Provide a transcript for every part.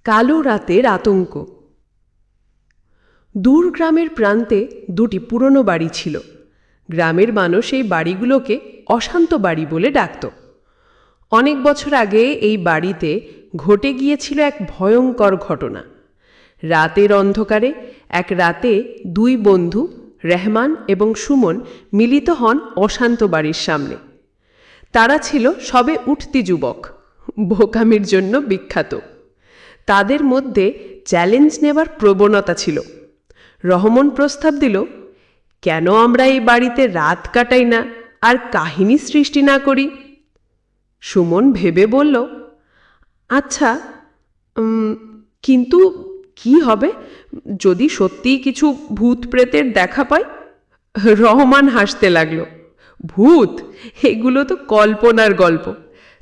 কালো রাতের আতঙ্ক। দূর গ্রামের প্রান্তে দুটি পুরনো বাড়ি ছিল। গ্রামের মানুষ এই বাড়িগুলোকে অশান্ত বাড়ি বলে ডাকত। অনেক বছর আগে এই বাড়িতে ঘটে গিয়েছিল এক ভয়ঙ্কর ঘটনা। রাতের অন্ধকারে এক রাতে দুই বন্ধু রহমান এবং সুমন মিলিত হন অশান্ত বাড়ির সামনে। তারা ছিল সবে উঠতি যুবক, বোকামির জন্য বিখ্যাত। তাদের মধ্যে চ্যালেঞ্জ নেবার প্রবণতা ছিল। রহমান প্রস্তাব দিল, কেন আমরা এই বাড়িতে রাত কাটাই না আর কাহিনী সৃষ্টি না করি? সুমন ভেবে বলল, আচ্ছা, কিন্তু কি হবে যদি সত্যিই কিছু ভূত প্রেতের দেখা পাই? রহমান হাসতে লাগলো, ভূত? এগুলো তো কল্পনার গল্প।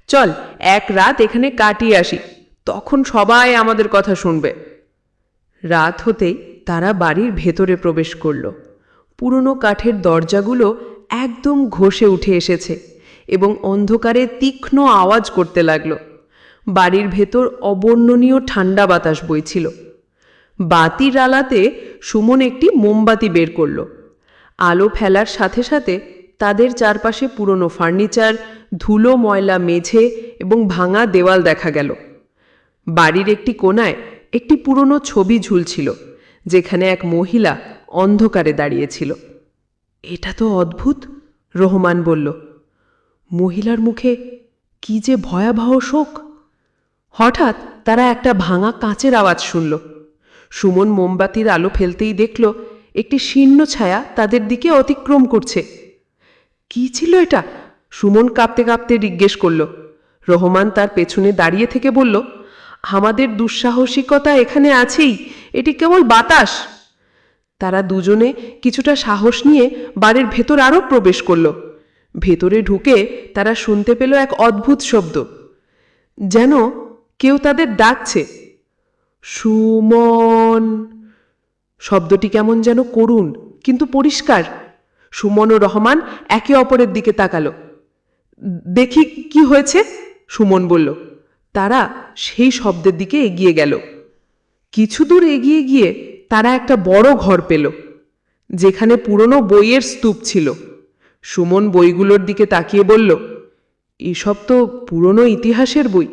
চল এক রাত এখানে কাটিয়ে আসি, তখন সবাই আমাদের কথা শুনবে। রাত হতেই তারা বাড়ির ভেতরে প্রবেশ করল। পুরনো কাঠের দরজাগুলো একদম ঘষে উঠে এসেছে এবং অন্ধকারে তীক্ষ্ণ আওয়াজ করতে লাগলো। বাড়ির ভেতর অবর্ণনীয় ঠান্ডা বাতাস বইছিল। বাতির আলাতে সুমন একটি মোমবাতি বের করল। আলো ফেলার সাথে সাথে তাদের চারপাশে পুরনো ফার্নিচার, ধুলো ময়লা মেঝে এবং ভাঙা দেওয়াল দেখা গেল। বাড়ির একটি কোণায় একটি পুরনো ছবি ঝুলছিল, যেখানে এক মহিলা অন্ধকারে দাঁড়িয়েছিল। এটা তো অদ্ভুত, রহমান বলল। মহিলার মুখে কি যে ভয়াবহ শোক! হঠাৎ তারা একটা ভাঙা কাঁচের আওয়াজ শুনল। সুমন মোমবাতির আলো ফেলতেই দেখল একটি শীর্ণ ছায়া তাদের দিকে অতিক্রম করছে। কি ছিল এটা? সুমন কাঁপতে কাঁপতে জিজ্ঞেস করল। রহমান তার পেছনে দাঁড়িয়ে থেকে বলল, আমাদের দুঃসাহসিকতা এখানে আছেই, এটি কেবল বাতাস। তারা দুজনে কিছুটা সাহস নিয়ে বাড়ির ভেতর আরও প্রবেশ করল। ভেতরে ঢুকে তারা শুনতে পেল এক অদ্ভুত শব্দ, যেন কেউ তাদের ডাকছে। সুমন! শব্দটি কেমন যেন করুণ কিন্তু পরিষ্কার। সুমন ও রহমান একে অপরের দিকে তাকালো। দেখি কি হয়েছে, সুমন বলল। তারা সেই শব্দের দিকে এগিয়ে গেল। কিছু দূর এগিয়ে গিয়ে তারা একটা বড় ঘর পেল, যেখানে পুরনো বইয়ের স্তূপ ছিল। সুমন বইগুলোর দিকে তাকিয়ে বলল, এসব তো পুরনো ইতিহাসের বই।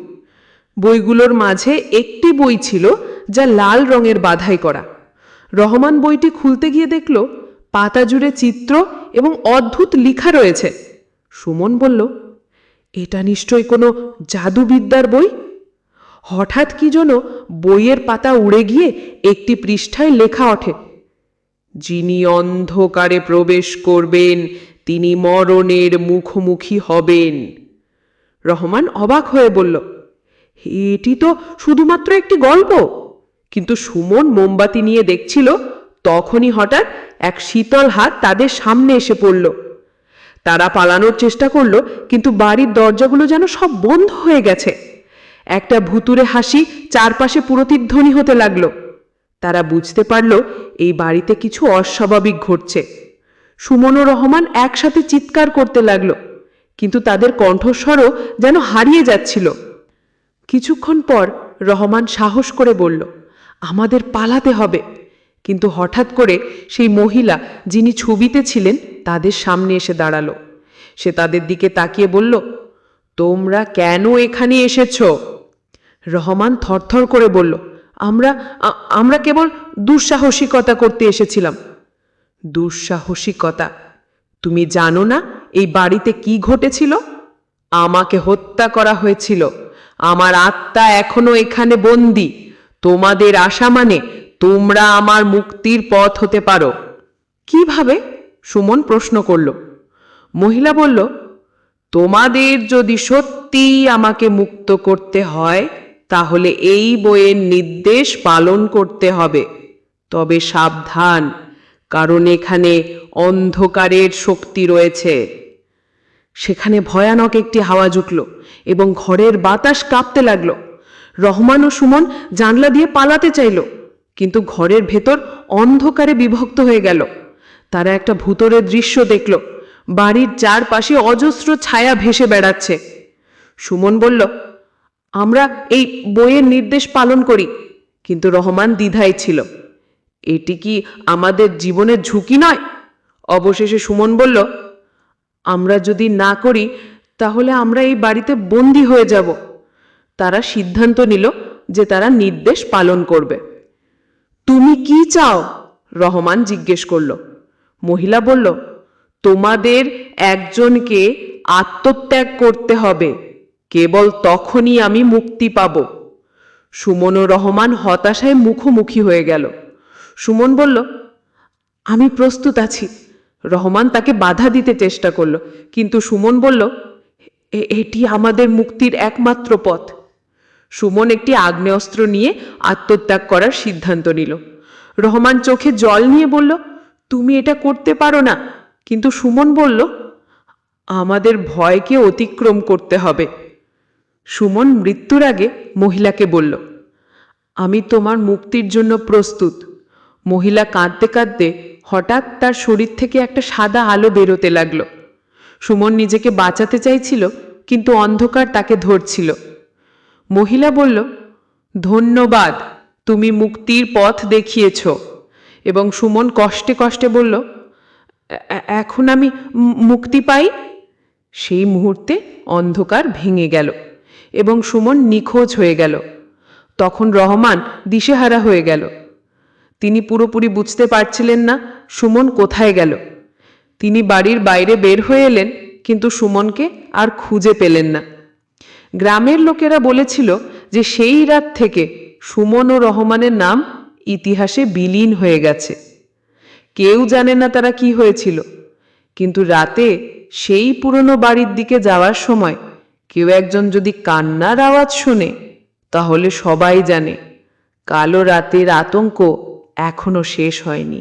বইগুলোর মাঝে একটি বই ছিল যা লাল রঙের বাধাই করা। রহমান বইটি খুলতে গিয়ে দেখল পাতা জুড়ে চিত্র এবং অদ্ভুত লেখা রয়েছে। সুমন বলল, এটা নিশ্চয়ই কোনো জাদুবিদ্যার বই। হঠাৎ কি যেন বইয়ের পাতা উড়ে গিয়ে একটি পৃষ্ঠায় লেখা ওঠে, যিনি অন্ধকারে প্রবেশ করবেন তিনি মরণের মুখোমুখি হবেন। রহমান অবাক হয়ে বলল, এটি তো শুধুমাত্র একটি গল্প। কিন্তু সুমন মোমবাতি নিয়ে দেখছিল, তখনই হঠাৎ এক শীতল হাত তাদের সামনে এসে পড়ল। তারা পালানোর চেষ্টা করল, কিন্তু বাড়ির দরজাগুলো যেন সব বন্ধ হয়ে গেছে। একটা ভুতুড়ে হাসি চারপাশে প্রতিধ্বনি হতে লাগলো। তারা বুঝতে পারল এই বাড়িতে কিছু অস্বাভাবিক ঘটছে। সুমন ও রহমান একসাথে চিৎকার করতে লাগলো, কিন্তু তাদের কণ্ঠস্বরও যেন হারিয়ে যাচ্ছিল। কিছুক্ষণ পর রহমান সাহস করে বলল, আমাদের পালাতে হবে। কিন্তু হঠাৎ করে সেই মহিলা, যিনি ছবিতে ছিলেন, তাদের সামনে এসে দাঁড়ালো। সে তাদের দিকে তাকিয়ে বলল, তোমরা কেন এখানে এসেছ? রহমান থরথর করে বলল, আমরা কেবল দুঃসাহসিকতা করতে এসেছিলাম। দুঃসাহসিকতা? তুমি জানো না এই বাড়িতে কি ঘটেছিল? আমাকে হত্যা করা হয়েছিল। আমার আত্মা এখনো এখানে বন্দী। তোমাদের আশা মানে তোমরা আমার মুক্তির পথ হতে পারো। কিভাবে? সুমন প্রশ্ন করল। মহিলা বলল, তোমাদের যদি সত্যিই আমাকে মুক্ত করতে হয়, তাহলে এই বইয়ের নির্দেশ পালন করতে হবে। তবে সাবধান, কারণ এখানে অন্ধকারের শক্তি রয়েছে। সেখানে ভয়ানক একটি আওয়াজ উঠল এবং ঘরের বাতাস কাঁপতে লাগলো। রহমান ও সুমন জানলা দিয়ে পালাতে চাইল, কিন্তু ঘরের ভেতর অন্ধকারে বিভক্ত হয়ে গেল। তারা একটা ভূতরের দৃশ্য দেখল। বাড়ির চারপাশে অজস্র ছায়া ভেসে বেড়াচ্ছে। সুমন বলল, আমরা এই বইয়ের নির্দেশ পালন করি। কিন্তু রহমান দ্বিধায় ছিল, এটি কি আমাদের জীবনের ঝুঁকি নয়? অবশেষে সুমন বলল, আমরা যদি না করি তাহলে আমরা এই বাড়িতে বন্দী হয়ে যাব। তারা সিদ্ধান্ত নিল যে তারা নির্দেশ পালন করবে। তুমি কি চাও? রহমান জিজ্ঞেস করল। মহিলা বলল, তোমাদের একজনকে আত্মত্যাগ করতে হবে, কেবল তখনই আমি মুক্তি পাব। সুমন ও রহমান হতাশায় মুখোমুখি হয়ে গেল। সুমন বলল, আমি প্রস্তুত আছি। রহমান তাকে বাধা দিতে চেষ্টা করল, কিন্তু সুমন বলল, এটি আমাদের মুক্তির একমাত্র পথ। সুমন একটি আগ্নেয়াস্ত্র নিয়ে আত্মত্যাগ করার সিদ্ধান্ত নিল। রহমান চোখে জল নিয়ে বলল, তুমি এটা করতে পারো না। কিন্তু সুমন বলল, আমাদের ভয়কে অতিক্রম করতে হবে। সুমন মৃত্যুর আগে মহিলাকে বলল, আমি তোমার মুক্তির জন্য প্রস্তুত। মহিলা কাঁদতে কাঁদতে হঠাৎ তার শরীর থেকে একটা সাদা আলো বেরোতে লাগলো। সুমন নিজেকে বাঁচাতে চাইছিল, কিন্তু অন্ধকার তাকে ধরছিল। মহিলা বলল, ধন্যবাদ, তুমি মুক্তির পথ দেখিয়েছ। এবং সুমন কষ্টে কষ্টে বলল, এখন আমি মুক্তি পাই? সেই মুহূর্তে অন্ধকার ভেঙে গেল এবং সুমন নিখোঁজ হয়ে গেল। তখন রহমান দিশেহারা হয়ে গেল। তিনি পুরোপুরি বুঝতে পারছিলেন না সুমন কোথায় গেল। তিনি বাড়ির বাইরে বের হয়ে এলেন, কিন্তু সুমনকে আর খুঁজে পেলেন না। গ্রামের লোকেরা বলেছিল যে সেই রাত থেকে সুমন ও রহমানের নাম ইতিহাসে বিলীন হয়ে গেছে। কেউ জানে না তারা কি হয়েছিল, কিন্তু রাতে সেই পুরনো বাড়ির দিকে যাওয়ার সময় কেউ একজন যদি কান্নার আওয়াজ শোনে, তাহলে সবাই জানে কালো রাতের আতঙ্ক এখনো শেষ হয়নি।